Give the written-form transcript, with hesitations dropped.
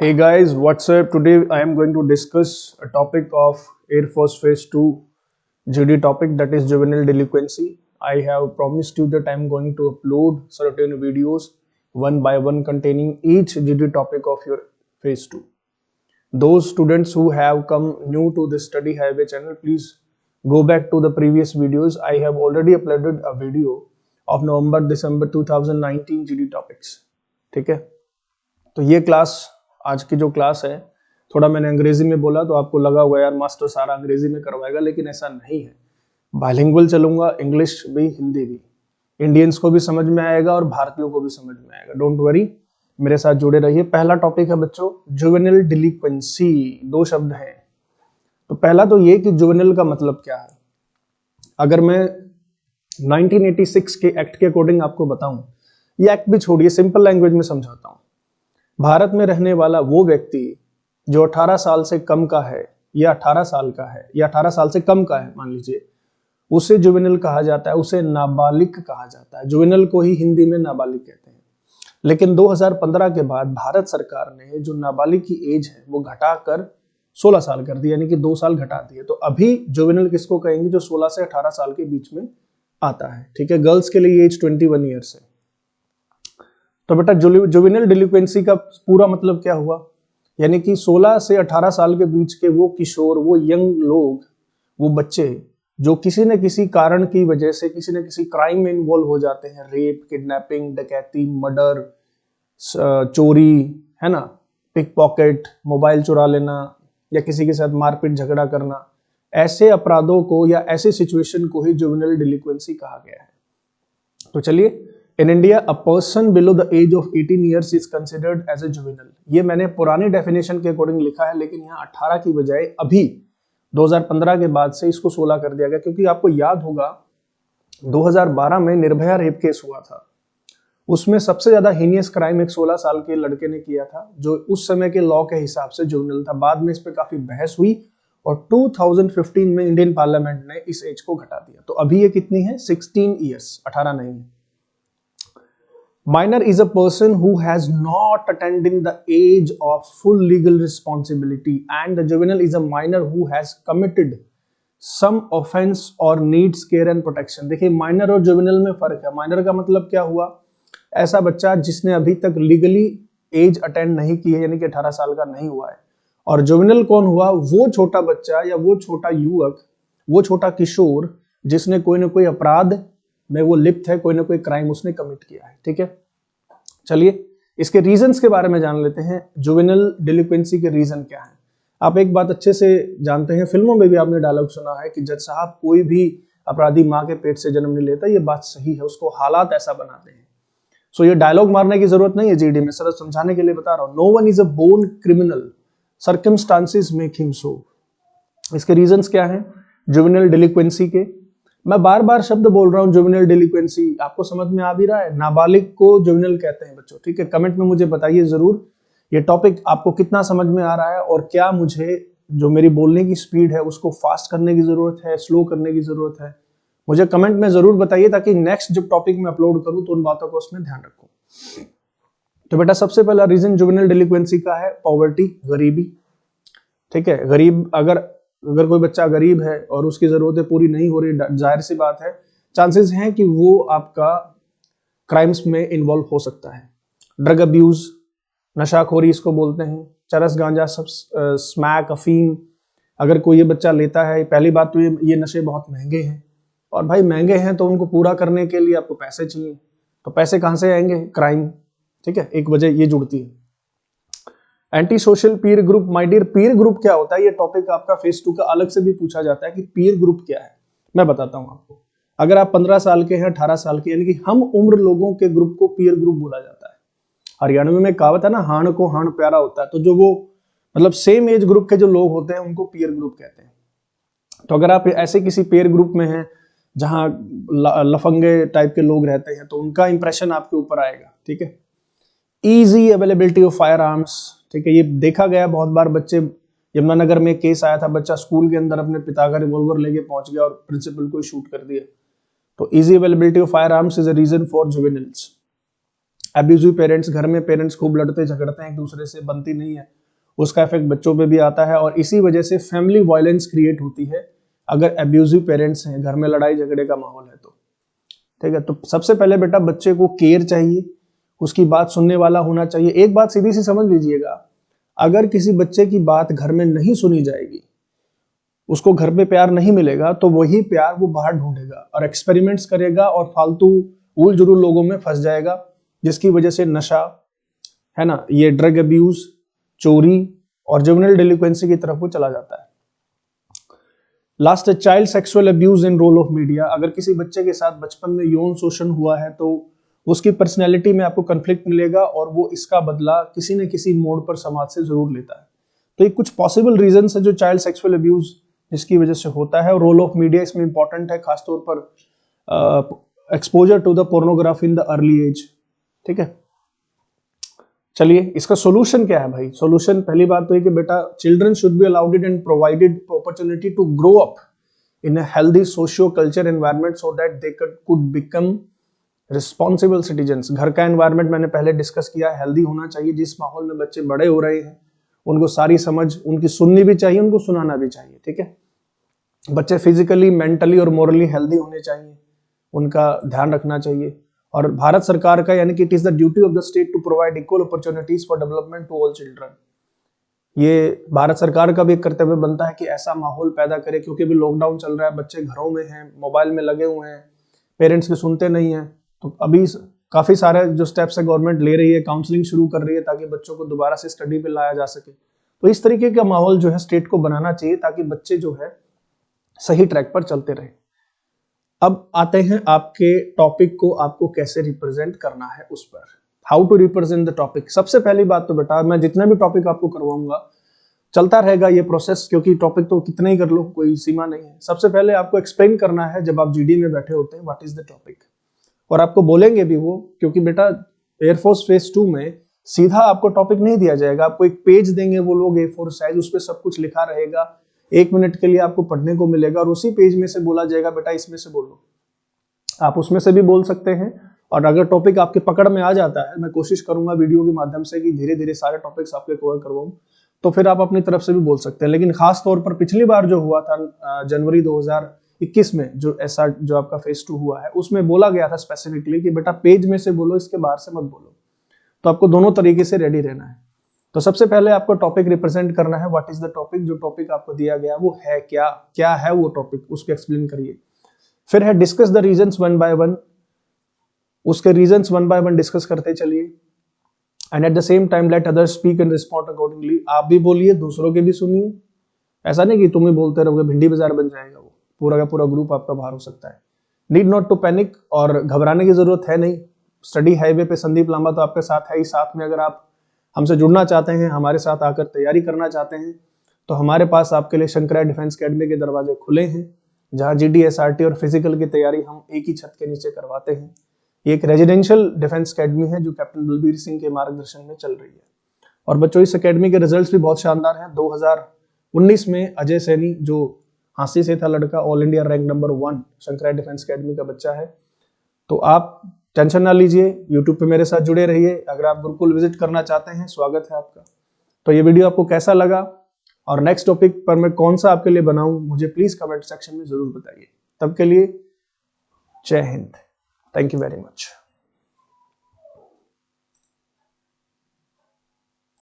Hey guys, what's up? Today I am going to discuss a topic of Air Force Phase 2 GD topic, that is juvenile delinquency. I have promised you that I am going to upload certain videos one by one containing each GD topic of your Phase 2. Those students who have come new to this study highway channel, please go back to the previous videos. I have already uploaded a video of November-December 2019 GD topics. ठीक है, तो ये class, आज की जो class है, थोड़ा मैंने अंग्रेजी में बोला तो आपको लगा हुआ यार मास्टर सारा अंग्रेजी में करवाएगा, लेकिन ऐसा नहीं है। बाइलिंगुअल चलूंगा, इंग्लिश भी हिंदी भी, इंडियंस को भी समझ में आएगा और भारतीयों को भी समझ में आएगा। डोंट वरी, मेरे साथ जुड़े रहिए। पहला टॉपिक है बच्चों जुवेनिल डिलिक्वेंसी। दो शब्द हैं, तो पहला तो ये कि जुवेनिल का मतलब क्या है। अगर मैं 1986 के एक्ट के अकॉर्डिंग आपको बताऊं, ये एक्ट भी छोड़िए, सिंपल लैंग्वेज में समझाता हूं। भारत में रहने वाला वो व्यक्ति जो 18 साल से कम का है या 18 साल का है या 18 साल से कम का है, मान लीजिए, उसे जुवेनिल कहा जाता है, उसे नाबालिग कहा जाता है। जुवेनिल को ही हिंदी में नाबालिग कहते हैं। लेकिन 2015 के बाद भारत सरकार ने जो नाबालिग की एज है वो घटाकर 16 साल कर दी, यानी कि 2 साल घटा दिए। तो अभी जुवेनिल किसको कहेंगे? जो 16 से 18 साल के बीच में आता है। ठीक है, गर्ल्स के लिए एज 21 ईयर्स है। तो बेटा जुवेनिल डिलिक्वेंसी का पूरा मतलब क्या हुआ? यानी कि 16 से 18 साल के बीच के वो किशोर, वो यंग लोग, वो बच्चे जो किसी न किसी कारण की वजह से किसी न किसी क्राइम में इन्वॉल्व हो जाते हैं। रेप, किडनैपिंग, डकैती, मर्डर, चोरी, है ना, पिक पॉकेट, मोबाइल चुरा लेना या किसी के साथ मारपीट झगड़ा करना, ऐसे अपराधों को या ऐसे सिचुएशन को ही जुवेनिल डिलिक्वेंसी कहा गया है। तो चलिए, in India a person below the age of 18 years is considered as a juvenile. ये मैंने पुरानी डेफिनेशन के अकॉर्डिंग लिखा है, लेकिन यहाँ 18 की बजाय अभी 2015 के बाद से इसको 16 कर दिया गया, क्योंकि आपको याद होगा 2012 में निर्भया रेप केस हुआ था। उसमें सबसे ज्यादा हीनियस क्राइम एक 16 साल के लड़के ने किया था, जो उस समय के लॉ के हिसाब से जुवेनिल था। बाद में इस पर काफी बहस हुई और 2015 में इंडियन पार्लियामेंट ने इस एज को घटा दिया। तो अभी ये कितनी है? 16 ईयर्स, 18 नहीं है। Minor is a person who has not attained the age of full legal responsibility, and the juvenile is a minor who has committed some offense or needs care and protection। देखिए, minor और जुवेनिल में फर्क है। Minor का मतलब क्या हुआ? ऐसा बच्चा जिसने अभी तक लीगली एज अटेंड नहीं की है, यानी कि 18 साल का नहीं हुआ है। और जुवेनिल कौन हुआ? वो छोटा बच्चा या वो छोटा युवक, वो छोटा किशोर जिसने कोई ना कोई अपराध में वो लिप्त है, कोई ना कोई क्राइम उसने कमिट किया है। ठीक है, चलिए इसके रीजंस के बारे में जान लेते हैं। जुवेनिल डिलिक्वेंसी के रीजन क्या है? आप एक बात अच्छे से जानते हैं, फिल्मों में भी आपने डायलॉग सुना है कि जज साहब, कोई भी अपराधी माँ के पेट से जन्म नहीं लेता। ये बात सही है, उसको हालात ऐसा बनाते हैं। सो ये डायलॉग मारने की जरूरत नहीं है जीडी में, सिर्फ समझाने के लिए बता रहा हूं। No one is a born criminal, circumstances make him so. इसके रीजंस क्या है जुवेनिल डिलिक्वेंसी के? मैं बार बार शब्द बोल रहा हूं, जुवेनिल डिलिक्वेंसी आपको समझ में आ भी रहा है? नाबालिग को जुवेनिल कहते हैं बच्चों। ठीक है, कमेंट में मुझे बताइए जरूर ये टॉपिक आपको कितना समझ में आ रहा है, और क्या मुझे जो मेरी बोलने की स्पीड है उसको फास्ट करने की जरूरत है, स्लो करने की जरूरत है। मुझे कमेंट में जरूर बताइए, ताकि नेक्स्ट जब टॉपिक में अपलोड करूं तो उन बातों को उसमें ध्यान रखूं। तो बेटा सबसे पहला रीजन जुवेनिल डिलिक्वेंसी का है पॉवर्टी, गरीबी। ठीक है, गरीब, अगर कोई बच्चा गरीब है और उसकी जरूरतें पूरी नहीं हो रही, जाहिर सी बात है चांसेस हैं कि वो आपका क्राइम्स में इन्वॉल्व हो सकता है। ड्रग अब्यूज, नशाखोरी इसको बोलते हैं, चरस, गांजा, सब, स्मैक, अफीम, अगर कोई ये बच्चा लेता है, पहली बात तो ये नशे बहुत महंगे हैं, और भाई महंगे हैं तो उनको पूरा करने के लिए आपको पैसे चाहिए। तो पैसे कहां से आएंगे? क्राइम। ठीक है, एक वजह ये जुड़ती है। Anti social peer group. My dear, peer group क्या होता है? ये टॉपिक आपका फेज 2 का अलग से भी पूछा जाता है कि पीयर ग्रुप क्या है। मैं बताता हूं आपको। अगर आप 15 साल के हैं, 18 साल के, यानी कि हम उम्र लोगों के ग्रुप को पीयर ग्रुप बोला जाता है। हरियाणवी में कहावत है ना, हाण को हाण प्यारा होता है। तो जो वो मतलब सेम एज ग्रुप के जो लोग होते हैं उनको पीयर ग्रुप कहते हैं। तो अगर आप ऐसे किसी पीयर ग्रुप में हैं जहां लफंगे टाइप के लोग रहते हैं, तो उनका इंप्रेशन आपके ऊपर आएगा। ठीक है, easy availability of fire arms. ठीक है, ये देखा गया बहुत बार। बच्चे, यमुनानगर में केस आया था, बच्चा स्कूल के अंदर अपने पिता का रिवॉल्वर लेके पहुंच गया और प्रिंसिपल को शूट कर दिया। तो easy availability of firearms is a reason for juveniles. Abusive parents, घर में पेरेंट्स खूब लड़ते झगड़ते हैं, एक दूसरे से बनती नहीं है, उसका इफेक्ट बच्चों पे भी आता है। और इसी वजह से फैमिली वायलेंस क्रिएट होती है अगर एब्यूजिव पेरेंट्स हैं, घर में लड़ाई झगड़े का माहौल है तो। ठीक है, तो सबसे पहले बेटा बच्चे को केयर चाहिए, उसकी बात सुनने वाला होना चाहिए। एक बात सीधी सी समझ लीजिएगा, अगर किसी बच्चे की बात घर में नहीं सुनी जाएगी, उसको घर पे प्यार नहीं मिलेगा, तो वही प्यार वो बाहर ढूंढेगा और एक्सपेरिमेंट्स करेगा और फालतू उल जुलूल लोगों में फंस जाएगा, जिसकी वजह से नशा है ना, ये ड्रग अब्यूज, चोरी और जुवेनाइल डिलिक्वेंसी की तरफ वो चला जाता है। लास्ट है child sexual abuse in role of media. अगर किसी बच्चे के साथ बचपन में यौन शोषण हुआ है तो उसकी पर्सनैलिटी में आपको कंफ्लिक्ट मिलेगा और वो इसका बदला किसी न किसी मोड़ पर समाज से जरूर लेता है। तो ये कुछ पॉसिबल रीजन है जो चाइल्ड सेक्सुअल अब्यूज जिसकी वजह से होता है, और रोल ऑफ मीडिया इसमें इंपॉर्टेंट है, खासतौर पर exposure to the pornography in the early age. ठीक है, चलिए इसका सोल्यूशन क्या है भाई। सोल्यूशन पहली बात तो है कि बेटा children should be allowed and provided opportunity to grow up in a healthy socio culture environment so that they could become responsible citizens. घर का एनवायरनमेंट मैंने पहले डिस्कस किया, हेल्दी होना चाहिए। जिस माहौल में बच्चे बड़े हो रहे हैं उनको सारी समझ उनकी सुननी भी चाहिए, उनको सुनाना भी चाहिए। ठीक है, बच्चे फिजिकली, मेंटली और मोरली हेल्दी होने चाहिए, उनका ध्यान रखना चाहिए। और भारत सरकार का यानी कि it is the duty of the state to provide equal opportunities for development to all children. ये भारत सरकार का भी एक कर्तव्य बनता है कि ऐसा माहौल पैदा करे, क्योंकि अभी लॉकडाउन चल रहा है, बच्चे घरों में हैं, मोबाइल में लगे हुए हैं, पेरेंट्स की सुनते नहीं हैं। तो अभी काफी सारे जो स्टेप्स है गवर्नमेंट ले रही है, काउंसलिंग शुरू कर रही है ताकि बच्चों को दोबारा से स्टडी पे लाया जा सके। तो इस तरीके का माहौल जो है स्टेट को बनाना चाहिए ताकि बच्चे जो है सही ट्रैक पर चलते रहे। अब आते हैं आपके टॉपिक को आपको कैसे रिप्रेजेंट करना है उस पर, how to represent the topic. सबसे पहली बात तो बेटा मैं जितना भी टॉपिक आपको करवाऊंगा चलता रहेगा ये प्रोसेस, क्योंकि टॉपिक तो कितना ही कर लो, कोई सीमा नहीं है। सबसे पहले आपको एक्सप्लेन करना है जब आप जीडी में बैठे होते हैं व्हाट इज द टॉपिक, और आपको बोलेंगे भी वो, क्योंकि बेटा एयरफोर्स फेज 2 में सीधा आपको टॉपिक नहीं दिया जाएगा, आपको एक पेज देंगे वो लोग A4 साइज, उस पर सब कुछ लिखा रहेगा, 1 मिनट के लिए आपको पढ़ने को मिलेगा और उसी पेज में से बोला जाएगा बेटा इसमें से बोलो। आप उसमें से भी बोल सकते हैं, और अगर टॉपिक आपके पकड़ में आ जाता है, मैं कोशिश करूंगा वीडियो के माध्यम से कि धीरे धीरे सारे टॉपिक्स आपके कवर करवाऊं, तो फिर आप अपनी तरफ से भी बोल सकते हैं। लेकिन खास तौर पर पिछली बार जो हुआ था जनवरी 2021 में जो ऐसा जो आपका फेज 2 हुआ है, उसमें बोला गया था स्पेसिफिकली कि बेटा पेज में से बोलो, इसके बाहर से मत बोलो। तो आपको दोनों तरीके से रेडी रहना है। तो सबसे पहले आपको टॉपिक रिप्रेजेंट करना है, व्हाट इज द टॉपिक। जो टॉपिक आपको दिया गया वो है क्या, क्या है वो टॉपिक, उसको एक्सप्लेन करिए। फिर है discuss the reasons one by one, उसके reasons one by one discuss करते चलिए। And at the same time let others speak and respond accordingly. आप भी बोलिए, दूसरों के भी सुनिए। ऐसा नहीं कि तुम ही बोलते रहोगे, भिंडी बाजार बन जाएगा, वो पूरा का पूरा ग्रुप आपका बाहर हो सकता है। नीड नॉट टू पैनिक, और घबराने की जरूरत है नहीं। स्टडी हाईवे पे संदीप लांबा तो आपके साथ है ही। साथ में अगर आप हमसे जुड़ना चाहते हैं, हमारे साथ आकर तैयारी करना चाहते हैं, तो हमारे पास आपके लिए शंकरा डिफेंस अकेडमी के दरवाजे खुले हैं, जहां GD SRT और फिजिकल की तैयारी हम एक ही छत के नीचे करवाते हैं। ये एक रेजिडेंशियल डिफेंस अकेडमी है जो कैप्टन बलबीर सिंह के मार्गदर्शन में चल रही है। और बच्चों इस अकेडमी के रिजल्ट्स भी बहुत शानदार हैं। 2019 में अजय सैनी जो हांसी से था लड़का, all India rank number 1 Shankara defence academy का बच्चा है। तो आप टेंशन ना लीजिए, यूट्यूब पे मेरे साथ जुड़े रहिए। अगर आप गुरुकुल विजिट करना चाहते हैं, स्वागत है आपका। तो ये वीडियो आपको कैसा लगा और नेक्स्ट टॉपिक पर मैं कौन सा आपके लिए बनाऊं, मुझे प्लीज कमेंट सेक्शन में जरूर बताइए। तब के लिए जय Hind, thank you very much.